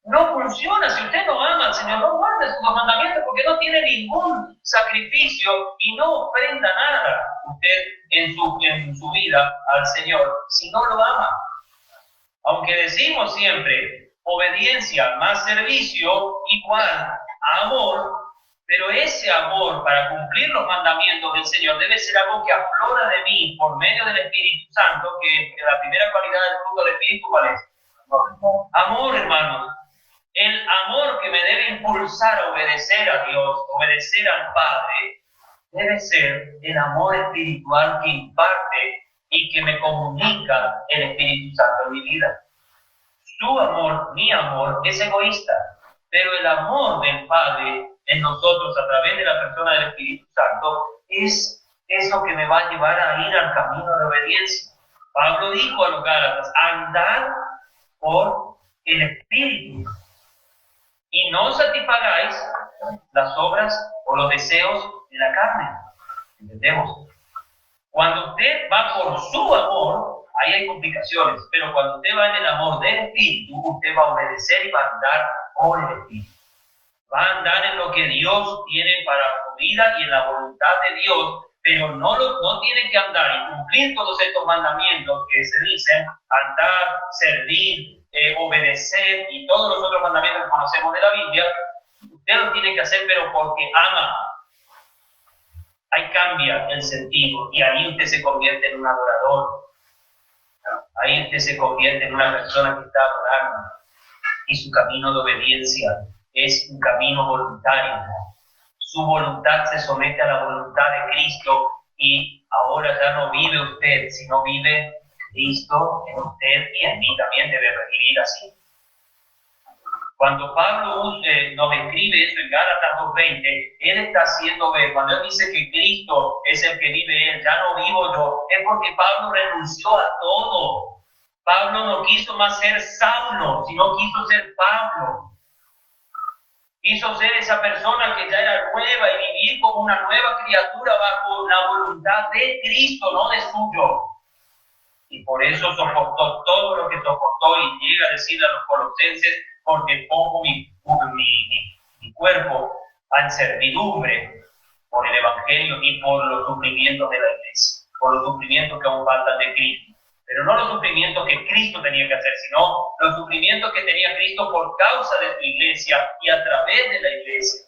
No funciona. Si usted no ama al Señor, no guarde sus mandamientos, porque no tiene ningún sacrificio y no ofrenda nada usted en su vida al Señor si no lo ama. Aunque decimos siempre obediencia más servicio igual a amor, pero ese amor para cumplir los mandamientos del Señor debe ser algo que aflora de mí por medio del Espíritu Santo, que la primera cualidad del fruto del Espíritu, ¿cuál es? Amor, hermanos. El amor que me debe impulsar a obedecer a Dios, obedecer al Padre, debe ser el amor espiritual que imparte y que me comunica el Espíritu Santo en mi vida. Su amor, mi amor, es egoísta, pero el amor del Padre en nosotros a través de la persona del Espíritu Santo es eso que me va a llevar a ir al camino de obediencia. Pablo dijo a los Gálatas, andad por el Espíritu y no satisfagáis las obras o los deseos de la carne. ¿Entendemos? Cuando usted va por su amor, ahí hay complicaciones, pero cuando usted va en el amor del Espíritu, usted va a obedecer y va a andar por el Espíritu. Va a andar en lo que Dios tiene para su vida y en la voluntad de Dios, pero no tiene que andar y cumplir todos estos mandamientos que se dicen, andar, servir, obedecer y todos los otros mandamientos que conocemos de la Biblia. Usted lo tiene que hacer, pero porque ama. Ahí cambia el sentido y ahí usted se convierte en un adorador. Ahí usted se convierte en una persona que está adorando y su camino de obediencia es un camino voluntario. Su voluntad se somete a la voluntad de Cristo y ahora ya no vive usted, sino vive Cristo en usted y en mí también debe vivir así. Cuando Pablo nos escribe eso en Gálatas 2:20, él está haciendo ver, cuando él dice que Cristo es el que vive él, ya no vivo yo, es porque Pablo renunció a todo. Pablo no quiso más ser Saulo, sino quiso ser Pablo. Quiso ser esa persona que ya era nueva y vivir como una nueva criatura bajo la voluntad de Cristo, no de suyo. Y por eso soportó todo lo que soportó y llega a decirle a los colosenses, porque pongo mi cuerpo en servidumbre por el Evangelio y por los sufrimientos de la iglesia, por los sufrimientos que aún faltan de Cristo. Pero no los sufrimientos que Cristo tenía que hacer, sino los sufrimientos que tenía Cristo por causa de su iglesia y a través de la iglesia.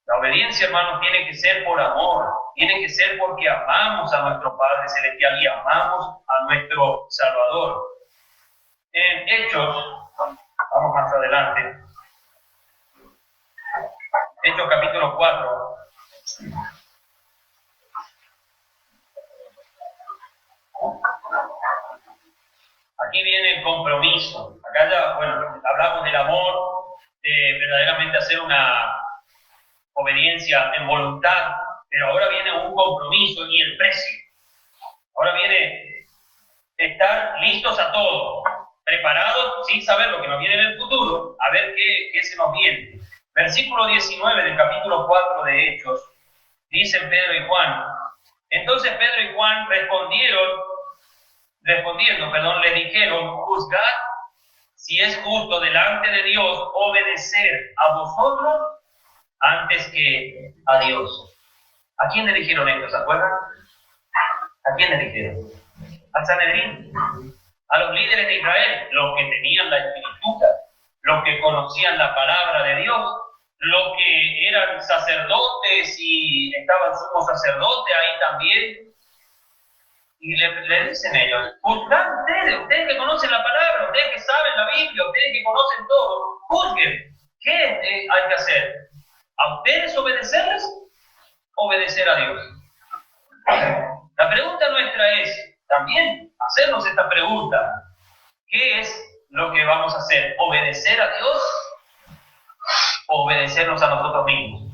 La obediencia, hermanos, tiene que ser por amor, tiene que ser porque amamos a nuestro Padre Celestial y amamos a nuestro Salvador. En Hechos, vamos más adelante, Hechos capítulo 4. Aquí viene el compromiso. Acá ya, hablamos del amor, de verdaderamente hacer una obediencia en voluntad, pero ahora viene un compromiso y el precio. Ahora viene estar listos a todo, preparados sin saber lo que nos viene en el futuro, a ver qué se nos viene. Versículo 19 del capítulo 4 de Hechos, dicen Pedro y Juan. Entonces Pedro y Juan le dijeron, juzgad si es justo delante de Dios obedecer a vosotros antes que a Dios. ¿A quién le dijeron esto? ¿Se acuerdan? ¿A quién le dijeron? Al Sanedrín, a los líderes de Israel, los que tenían la escritura, los que conocían la palabra de Dios, los que eran sacerdotes y estaban sumo sacerdote ahí también. Y le dicen ellos, juzgad ustedes que conocen la palabra, ustedes que saben la Biblia, ustedes que conocen todo, juzguen. ¿Qué hay que hacer? ¿A ustedes obedecerles? ¿Obedecer a Dios? La pregunta nuestra es, también, hacernos esta pregunta. ¿Qué es lo que vamos a hacer? ¿Obedecer a Dios o obedecernos a nosotros mismos?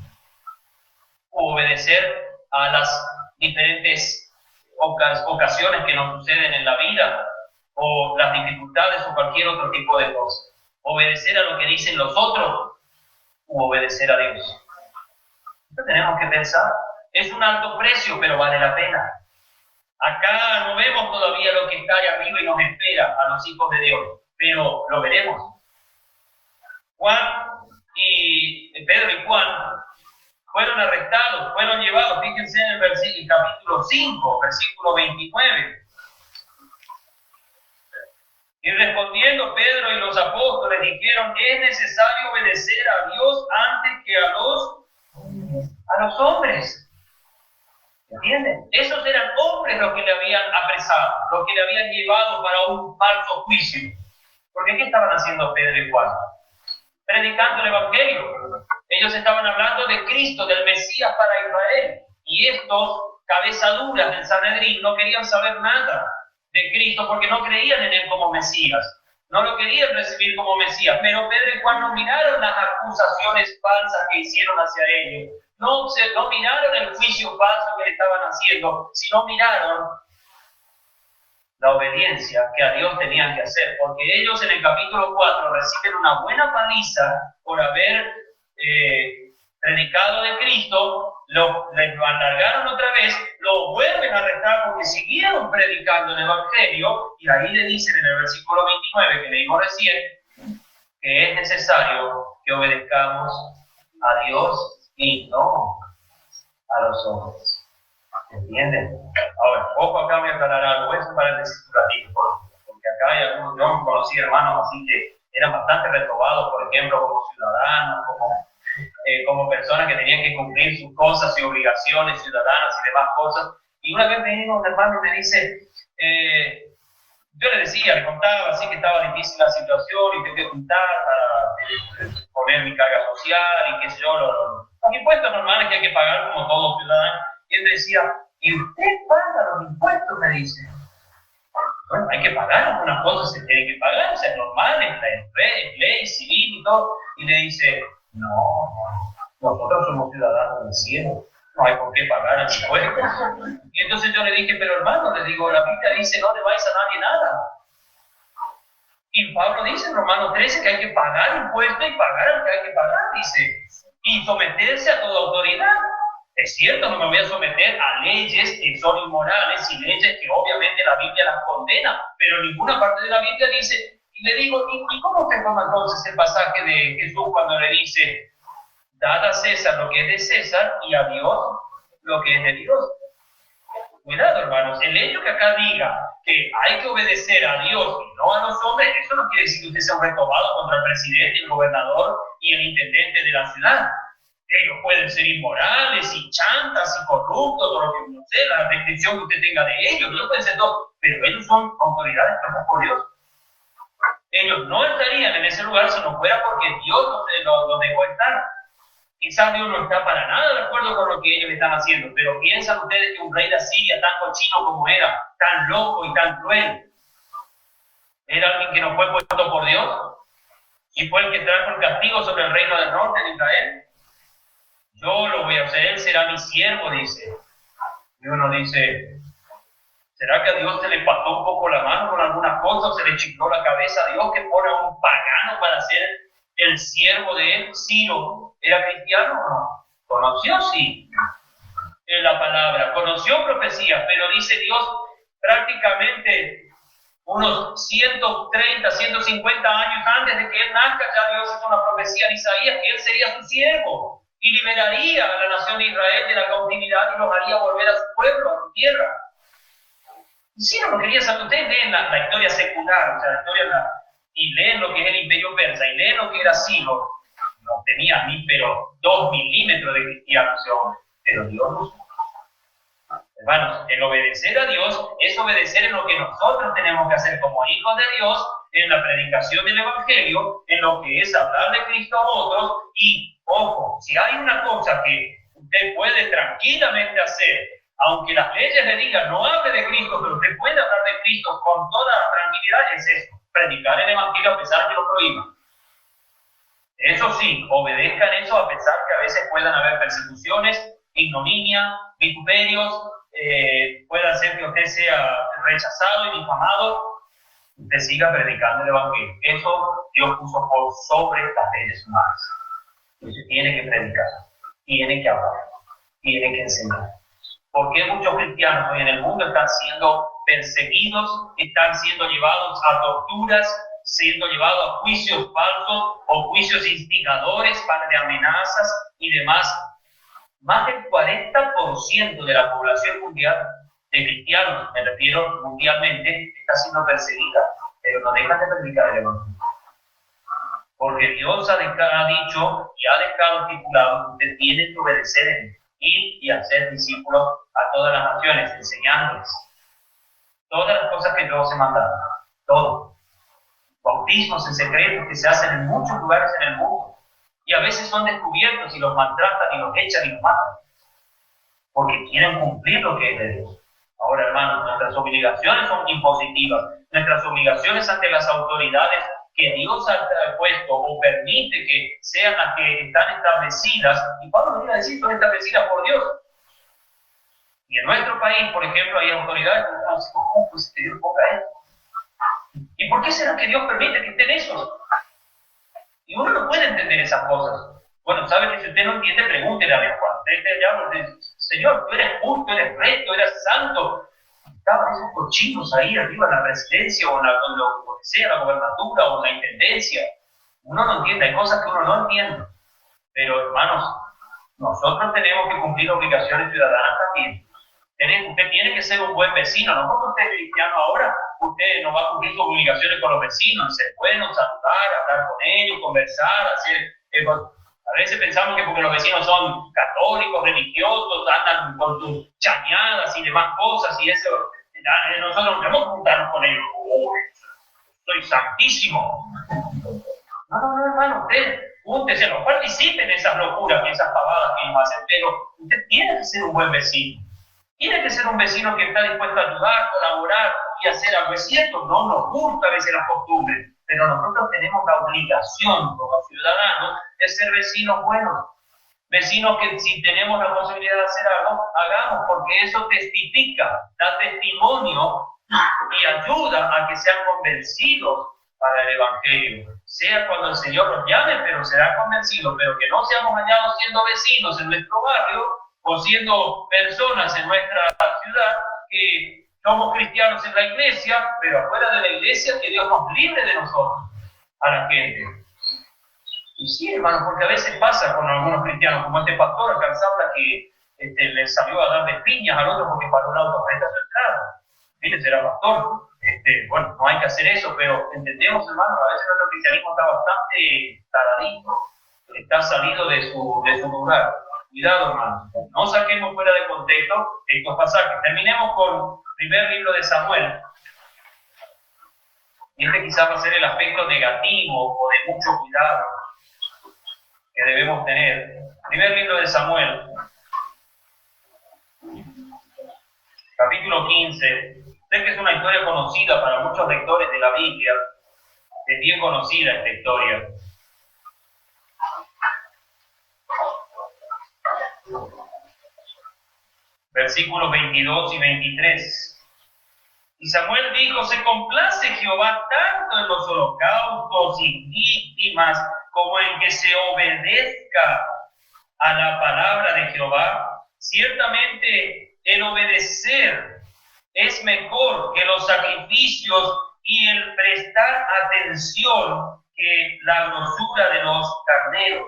¿O obedecer a las diferentes ocasiones que nos suceden en la vida, o las dificultades o cualquier otro tipo de cosa? ¿Obedecer a lo que dicen los otros o obedecer a Dios? Esto tenemos que pensar. Es un alto precio, pero vale la pena. Acá no vemos todavía lo que está allá arriba y nos espera a los hijos de Dios, pero lo veremos. Pedro y Juan fueron arrestados, fueron llevados, fíjense en el capítulo 5, versículo 29. Y respondiendo Pedro y los apóstoles dijeron, es necesario obedecer a Dios antes que a los hombres. ¿Entienden? Esos eran hombres los que le habían apresado, los que le habían llevado para un falso juicio. Porque ¿qué estaban haciendo Pedro y Juan? Predicando el Evangelio. Ellos estaban hablando de Cristo, del Mesías para Israel. Y estos cabezaduras del Sanedrín no querían saber nada de Cristo porque no creían en Él como Mesías. No lo querían recibir como Mesías. Pero Pedro y Juan no miraron las acusaciones falsas que hicieron hacia ellos. No miraron el juicio falso que le estaban haciendo, sino miraron la obediencia que a Dios tenían que hacer, porque ellos en el capítulo 4 reciben una buena paliza por haber predicado de Cristo, les lo alargaron otra vez, lo vuelven a arrestar porque siguieron predicando el Evangelio, y ahí le dicen en el versículo 29 que leímos recién, que es necesario que obedezcamos a Dios y no a los hombres. ¿Entienden? Ahora, ojo, acá voy a aclarar algo, eso para decir un ratito, porque acá hay algunos, yo conocí hermanos así que eran bastante reprobados, por ejemplo, como ciudadanos, como personas que tenían que cumplir sus cosas y obligaciones ciudadanas y demás cosas. Y una vez me vino un hermano y me dice, yo le contaba así que estaba difícil la situación y tengo que juntar para poner mi carga social y qué sé yo, los impuestos normales que hay que pagar como todo ciudadano. Y él decía, ¿y usted paga los impuestos? Me dice. Bueno, hay que pagar, algunas cosas se tienen que pagar, o sea, es normal, es ley civil y todo. Y le dice, no, nosotros somos ciudadanos del cielo, no hay por qué pagar el impuesto. Y entonces yo le dije, pero hermano, le digo, la Biblia dice, no le vais a nadie nada. Y Pablo dice en Romanos 13 que hay que pagar impuestos y pagar lo que hay que pagar, dice, y someterse a toda autoridad. Es cierto, no me voy a someter a leyes que son inmorales y leyes que obviamente la Biblia las condena, pero en ninguna parte de la Biblia dice, y le digo, ¿y cómo te toma entonces el pasaje de Jesús cuando le dice, dad a César lo que es de César y a Dios lo que es de Dios? Cuidado, hermanos, el hecho que acá diga que hay que obedecer a Dios y no a los hombres, eso no quiere decir que usted sea un reprobado contra el presidente, el gobernador y el intendente de la ciudad. Ellos pueden ser inmorales y chantas y corruptos, o lo que no sé, la restricción que usted tenga de ellos, ellos pueden ser todo, pero ellos son autoridades puestas por Dios. Ellos no estarían en ese lugar si no fuera porque Dios los dejó estar. Quizás Dios no está para nada de acuerdo con lo que ellos están haciendo, pero piensan ustedes que un rey de Asiria tan cochino como era, tan loco y tan cruel, era alguien que no fue puesto por Dios y fue el que trajo el castigo sobre el reino del norte de Israel. Yo lo voy a hacer, él será mi siervo, dice. Y uno dice, ¿será que a Dios se le pasó un poco la mano con algunas cosas o se le chifló la cabeza a Dios que pone a un pagano para ser el siervo de él? Ciro, ¿era cristiano o no? Conoció, sí, la palabra, conoció profecías, pero dice Dios prácticamente unos 130, 150 años antes de que él nazca, ya Dios hizo una profecía en Isaías que él sería su siervo y liberaría a la nación de Israel de la cautividad y los haría volver a su pueblo, a su tierra. Y Ciro no quería saber, ustedes leen la historia secular, o sea, la historia y leen lo que es el imperio persa y leen lo que era Ciro, no tenía ni pero 2 milímetros de cristiano ese hombre, pero Dios no. Hermanos, el obedecer a Dios es obedecer en lo que nosotros tenemos que hacer como hijos de Dios en la predicación del Evangelio, en lo que es hablar de Cristo a otros. Y, ojo, si hay una cosa que usted puede tranquilamente hacer, aunque las leyes le digan no hable de Cristo, pero usted puede hablar de Cristo con toda tranquilidad, es esto: predicar el Evangelio a pesar que lo prohíban. Eso sí, obedezcan eso a pesar que a veces puedan haber persecuciones, ignominia, vituperios, pueda ser que usted sea rechazado y difamado. Usted siga predicando el Evangelio. Eso Dios puso por sobre las leyes humanas. Usted tiene que predicar, tiene que hablar, tiene que enseñar. ¿Por qué muchos cristianos hoy en el mundo están siendo perseguidos, están siendo llevados a torturas, siendo llevados a juicios falsos o juicios instigadores de amenazas y demás? Más del 40% de la población mundial de cristianos, me refiero mundialmente, está siendo perseguida, pero no dejan de predicar el Evangelio. Porque Dios ha dicho y ha dejado estipulado que usted tiene que obedecer en él, ir y hacer discípulos a todas las naciones, enseñándoles todas las cosas que Dios se mandaron, todo. Bautismos en secreto que se hacen en muchos lugares en el mundo, y a veces son descubiertos y los maltratan y los echan y los matan, porque quieren cumplir lo que es de Dios. Ahora, hermanos, nuestras obligaciones son impositivas. Nuestras obligaciones ante las autoridades que Dios ha puesto o permite que sean las que están establecidas, y Pablo viene a decir, son establecidas por Dios. Y en nuestro país, por ejemplo, hay autoridades que dicen, ¿cómo pues que Dios ponga esto? ¿Y por qué será que Dios permite que estén esos? Y uno no puede entender esas cosas. Bueno, sabe que si usted no entiende, pregúntele a Dios. Señor, tú eres justo, eres recto, eres santo. Estaban esos cochinos ahí arriba en la presidencia o en lo que sea, la gobernatura o en la intendencia. Uno no entiende, hay cosas que uno no entiende. Pero, hermanos, nosotros tenemos que cumplir obligaciones ciudadanas también. Usted tiene que ser un buen vecino. No porque usted es cristiano ahora, usted no va a cumplir sus obligaciones con los vecinos, ser bueno, saludar, hablar con ellos, conversar, hacer... A veces pensamos que porque los vecinos son católicos, religiosos, andan con sus chañadas y demás cosas, y eso, nosotros no tenemos que juntarnos con ellos. Soy santísimo. No, hermano, usted júntese, no participe en esas locuras, en esas pavadas que ellos hacen, pero usted tiene que ser un buen vecino. Tiene que ser un vecino que está dispuesto a ayudar, colaborar y hacer algo. Es cierto, no nos gusta a veces las costumbres, pero nosotros tenemos la obligación como ciudadanos de ser vecinos buenos. Vecinos que si tenemos la posibilidad de hacer algo, hagamos, porque eso testifica, da testimonio y ayuda a que sean convencidos para el Evangelio. Sea cuando el Señor los llame, pero serán convencidos, pero que no seamos hallados siendo vecinos en nuestro barrio o siendo personas en nuestra ciudad que somos cristianos en la iglesia, pero afuera de la iglesia que Dios nos libre de nosotros, a la gente. Y sí, hermano, porque a veces pasa con algunos cristianos, como este pastor acá en Zambra que le salió a dar de piñas al otro porque paró un auto frente a su entrada. Fíjense, era pastor. Bueno, no hay que hacer eso, pero entendemos, hermano, a veces nuestro cristianismo está bastante taradito, está salido de su lugar. Cuidado, hermano, no saquemos fuera de contexto estos pasajes. Terminemos con el primer libro de Samuel. Y este quizás va a ser el aspecto negativo o de mucho cuidado que debemos tener. Primer libro de Samuel, capítulo 15. Sé que es una historia conocida para muchos lectores de la Biblia. Es bien conocida esta historia. Versículos 22 y 23. Y Samuel dijo: se complace Jehová tanto en los holocaustos y víctimas como en que se obedezca a la palabra de Jehová. Ciertamente el obedecer es mejor que los sacrificios y el prestar atención que la grosura de los carneros.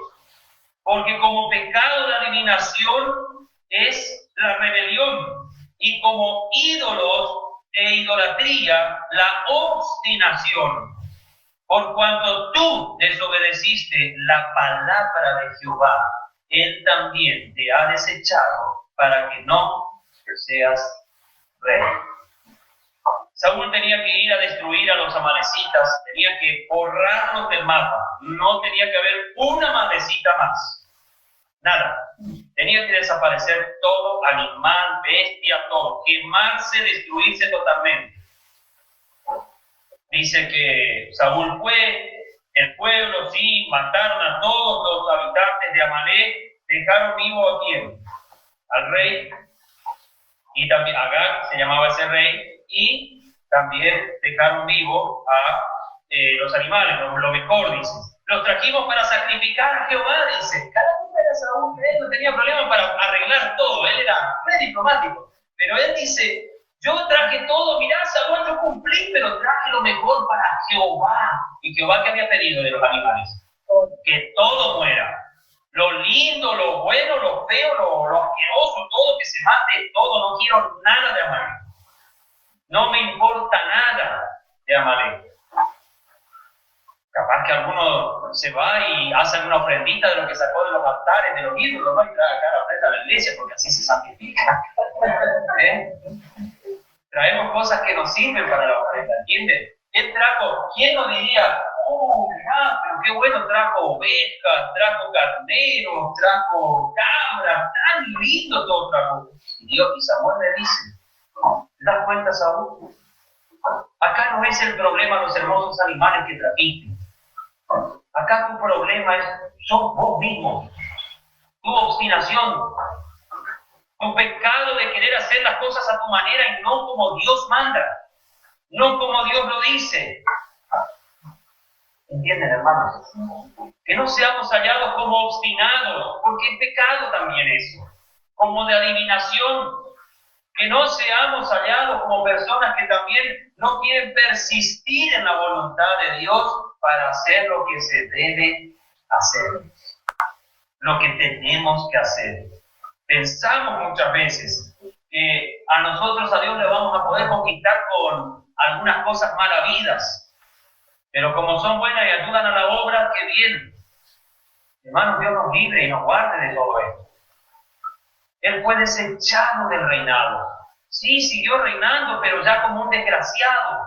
Porque como pecado de adivinación es la rebelión, y como ídolos e idolatría la obstinación. Por cuanto tú desobedeciste la palabra de Jehová, Él también te ha desechado para que no seas rey. Saúl tenía que ir a destruir a los amalecitas, tenía que borrarlos del mapa, no tenía que haber una amalecita más, nada. Tenía que desaparecer todo, animal, bestia, todo, quemarse, destruirse totalmente. Dice que Saúl fue, el pueblo sí, mataron a todos los habitantes de Amalec, dejaron vivo a quién, al rey, y también Agag se llamaba ese rey, y también dejaron vivo a los animales, lo mejor, dice. Los trajimos para sacrificar a Jehová, dice. Cada uno era Saúl, él no tenía problema para arreglar todo, él era muy diplomático. Pero él dice, yo traje todo, mirá, Saúl, yo cumplí, pero traje lo mejor para Jehová. ¿Y Jehová qué había pedido de los animales? Que todo muera. Lo lindo, lo bueno, lo feo, lo asqueroso, todo, que se mate, todo. No quiero nada de Amalek. No me importa nada de Amalek. Capaz que alguno se va y hace una ofrendita de lo que sacó de los altares, de los ídolos, ¿no? Y trae acá la ofrenda a la iglesia, porque así se santifica. Traemos cosas que nos sirven para la ofrenda, ¿entienden? Él trajo, ¿quién nos diría? Oh, mirá, pero qué bueno, trajo ovejas, trajo carneros, trajo cabras, tan lindo todo trajo. Y Dios y Samuel le dice, ¿te das cuenta, Saúl? Acá no es el problema los hermosos animales que trajiste. Acá tu problema son vos mismo, tu obstinación, tu pecado de querer hacer las cosas a tu manera y no como Dios manda, no como Dios lo dice. ¿Entienden, hermanos? Que no seamos hallados como obstinados, porque es pecado también eso, como de adivinación. Que no seamos hallados como personas que también no quieren persistir en la voluntad de Dios para hacer lo que se debe hacer, lo que tenemos que hacer. Pensamos muchas veces que a nosotros, a Dios, le vamos a poder conquistar con algunas cosas malavidas, pero como son buenas y ayudan a la obra, ¡qué bien! Hermanos, Dios nos libre y nos guarde de todo esto. Él fue desechado del reinado. Sí, siguió reinando, pero ya como un desgraciado.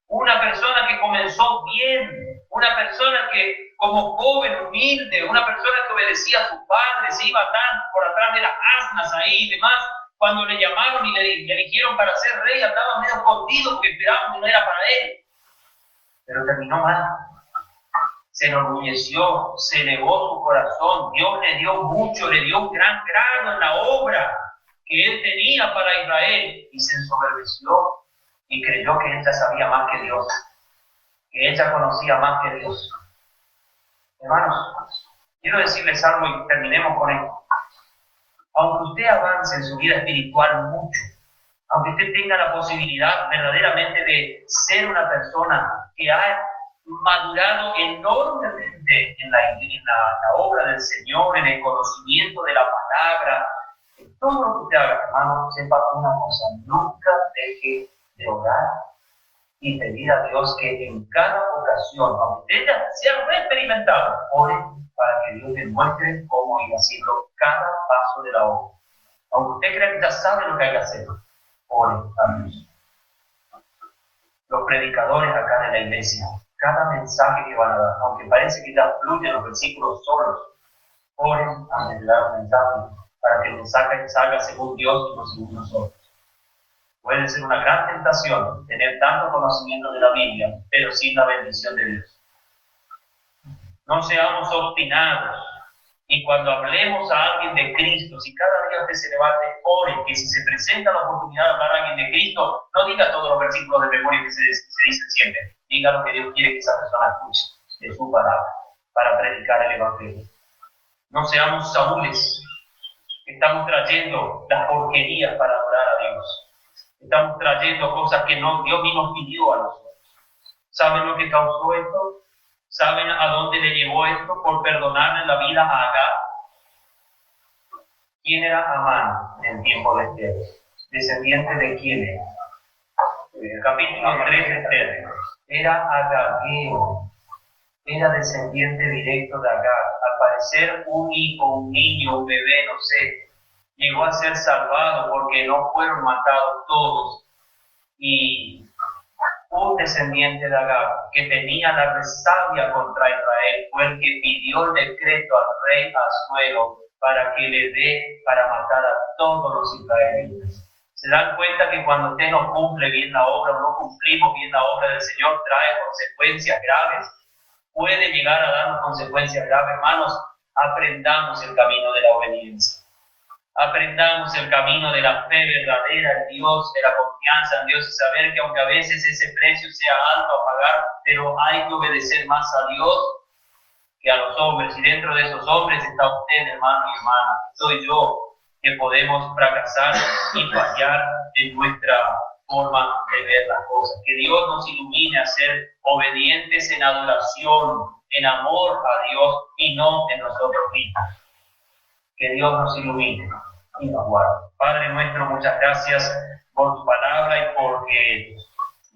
Una persona que comenzó bien, una persona que como joven, humilde, una persona que obedecía a su padre, se iba por atrás de las asnas ahí y demás. Cuando le llamaron y le eligieron para ser rey, andaba medio escondido porque esperaban que no era para él. Pero terminó mal. Se enorgulleció, se elevó su corazón, Dios le dio mucho, le dio un gran grado en la obra que él tenía para Israel y se ensoberbeció y creyó que ella sabía más que Dios, que ella conocía más que Dios. Hermanos, quiero decirles algo y terminemos con esto. Aunque usted avance en su vida espiritual mucho, aunque usted tenga la posibilidad verdaderamente de ser una persona que ha madurado enormemente en la obra del Señor, en el conocimiento de la palabra, en todo lo que usted haga, hermano, sepa una cosa: nunca deje de orar y pedir a Dios que en cada ocasión, aunque ella sea muy experimentada, ore para que Dios le muestre cómo ir haciendo cada paso de la obra. Aunque usted crea que ya sabe lo que hay que hacer, ore a Dios. Los predicadores acá de la iglesia, cada mensaje que van a dar, aunque parece que ya fluyen los versículos solos, oren antes de dar un mensaje para que el mensaje salga según Dios y no según nosotros. Puede ser una gran tentación tener tanto conocimiento de la Biblia, pero sin la bendición de Dios. No seamos obstinados, y cuando hablemos a alguien de Cristo, si cada día usted se levante, ore, que si se presenta la oportunidad de hablar a alguien de Cristo, no diga todos los versículos de memoria que se dicen siempre, diga lo que Dios quiere que esa persona escuche de su palabra para predicar el Evangelio. No seamos Saúles, que estamos trayendo las porquerías para adorar a Dios. Estamos trayendo cosas que Dios ni nos pidió a nosotros. ¿Saben lo que causó esto? ¿Saben a dónde le llevó esto? Por perdonarle la vida a Agag. ¿Quién era Amán en el tiempo de Esther? ¿Descendiente de quién era? El capítulo 3 de Esther. Era agageo. Era descendiente directo de Agag. Al parecer, un hijo, un niño, un bebé, no sé, llegó a ser salvado porque no fueron matados todos. Y un descendiente de Agar, que tenía la resabia contra Israel, fue el que pidió el decreto al rey Asuero para que le dé para matar a todos los israelitas. Se dan cuenta que cuando usted no cumple bien la obra o no cumplimos bien la obra del Señor, trae consecuencias graves. Puede llegar a darnos consecuencias graves, hermanos. Aprendamos el camino de la obediencia. Aprendamos el camino de la fe verdadera en Dios, de la confianza en Dios y saber que aunque a veces ese precio sea alto a pagar, pero hay que obedecer más a Dios que a los hombres. Y dentro de esos hombres está usted, hermano y hermana. Soy yo, que podemos fracasar y fallar en nuestra forma de ver las cosas. Que Dios nos ilumine a ser obedientes en adoración, en amor a Dios y no en nosotros mismos. Que Dios nos ilumine y nos guarde. Padre nuestro, muchas gracias por tu palabra y porque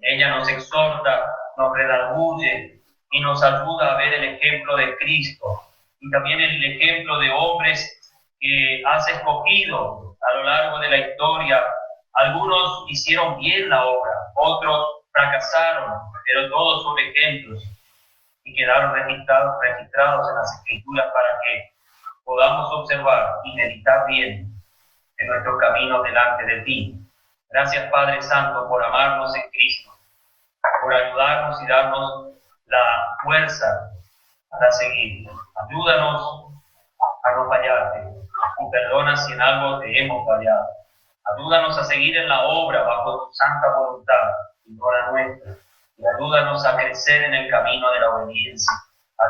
ella nos exhorta, nos redarguye y nos ayuda a ver el ejemplo de Cristo y también el ejemplo de hombres que has escogido a lo largo de la historia. Algunos hicieron bien la obra, otros fracasaron, pero todos son ejemplos y quedaron registrados en las Escrituras para que podamos observar y meditar bien en nuestro camino delante de ti. Gracias, Padre Santo, por amarnos en Cristo, por ayudarnos y darnos la fuerza para seguir. Ayúdanos a no fallarte y perdona si en algo te hemos fallado. Ayúdanos a seguir en la obra bajo tu santa voluntad y no la nuestra. Y ayúdanos a crecer en el camino de la obediencia.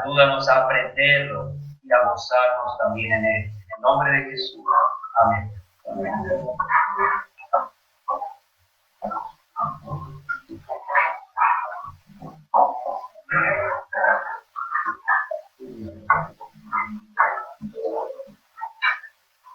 Ayúdanos a aprenderlo y a gozarnos también en él. En el nombre de Jesús. Amén. Amén.